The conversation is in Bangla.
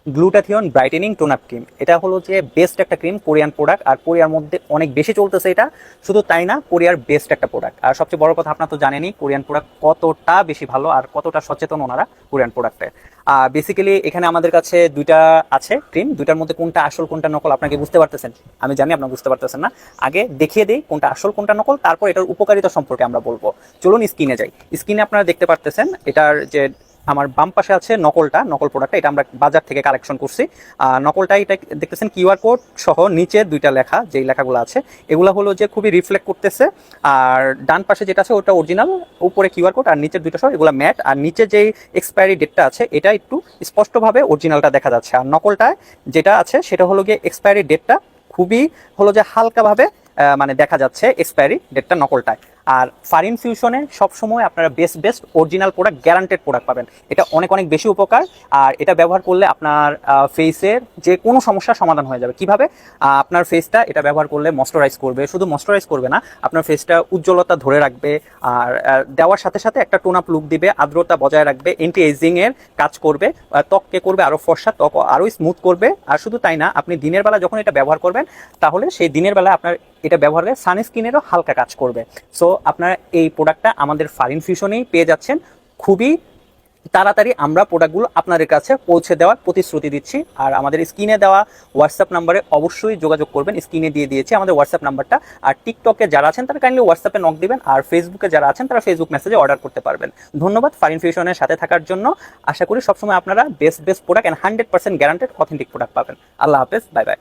Glutathione brightening tone up cream. এটা হলো যে বেস্ট একটা ক্রিম, কোরিয়ান প্রোডাক্ট, আর কোরিয়ার মধ্যে অনেক বেশি চলতেছে এটা। শুধু তাই না, কোরিয়ার বেস্ট একটা প্রোডাক্ট। আর সবচেয়ে বড় কথা, আপনার তো জানেনই কোরিয়ান প্রোডাক্ট কতটা বেশি ভালো আর কতটা সচেতন ওনারা কোরিয়ান প্রোডাক্টে। বেসিক্যালি এখানে আমাদের কাছে দুইটা আছে ক্রিম, দুইটার মধ্যে কোনটা আসল কোনটা নকল আপনাকে বুঝতে পারতেছেন, আমি জানি আপনারা বুঝতে পারতেছেন না। আগে দেখিয়ে দিই কোনটা আসল কোনটা নকল, তারপর এটার উপকারিতা সম্পর্কে আমরা বলবো। চলুন স্ক্রিনে যাই। স্ক্রিনে আপনারা দেখতে পারতেছেন এটার যে আমার বাম পাশে আছে নকলটা, নকল প্রোডাক্টটা, এটা আমরা বাজার থেকে কালেকশন করছি। নকলটা এটা দেখতেছেন কিউআর কোড সহ নিচে দুইটা লেখা, যেই লেখাগুলো আছে এগুলো হলো যে খুবই রিফ্লেক্ট করতেছে। আর ডান পাশে যেটা আছে ওটা অরিজিনাল, উপরে কিউআর কোড, আর নিচের দুইটা সহ এগুলো ম্যাট, আর নিচে যেই এক্সপায়ারি ডেটটা আছে এটা একটু স্পষ্টভাবে অরিজিনালটা দেখা যাচ্ছে। আর নকলটায় যেটা আছে সেটা হলো গিয়ে এক্সপায়ারি ডেটটা খুবই হলো যে হালকাভাবে মানে দেখা যাচ্ছে এক্সপায়ারি ডেটটা নকলটায়। আর ফারিন ফিউশনে সবসময় আপনারা best original product, guaranteed product পাবেন। এটা অনেক অনেক বেশি উপকার। আর এটা ব্যবহার করলে আপনার ফেসের যে কোনো সমস্যার সমাধান হয়ে যাবে। কিভাবে? আপনার ফেসটা এটা ব্যবহার করলে ময়শ্চারাইজ করবে, শুধু ময়শ্চারাইজ করবে না, আপনার ফেসটা উজ্জ্বলতা ধরে রাখবে। আর দেওয়ার সাথে সাথে একটা টোন আপ লুক দিবে, আর্দ্রতা বজায় রাখবে, এন্টি এজিং এর কাজ করবে, ত্বককে করবে আরো ফর্সা, ত্বক আরো স্মুথ করবে। আর শুধু তাই না, আপনি দিনের বেলা যখন এটা ব্যবহার করবেন তাহলে সেই দিনের বেলা আপনার এটা ব্যবহারে সানস্ক্রিনেরও হালকা কাজ করবে। সো আপনারা এই প্রোডাক্টটা আমাদের ফারিন ফিউশনেই পেয়ে যাচ্ছেন। খুবই তাড়াতাড়ি আমরা প্রোডাক্টগুলো আপনাদের কাছে পৌঁছে দেওয়ার প্রতিশ্রুতি দিচ্ছি। আর আমাদের স্ক্রিনে দেওয়া হোয়াটসঅ্যাপ নাম্বারে অবশ্যই যোগাযোগ করবেন। স্ক্রিনে দিয়ে দিয়েছি আমাদের হোয়াটসঅ্যাপ নাম্বারটা। আর টিকটকে যারা আছেন তারা কাইন্ডলি হোয়াটসঅ্যাপে নক দিবেন, আর ফেসবুকে যারা আছেন তারা ফেসবুক মেসেজে অর্ডার করতে পারবেন। ধন্যবাদ ফারিন ফিউশনের সাথে থাকার জন্য। আশা করি সবসময় আপনারা best product and 100% guaranteed authentic product পাবেন। আল্লাহ হাফেজ, বাই বাই।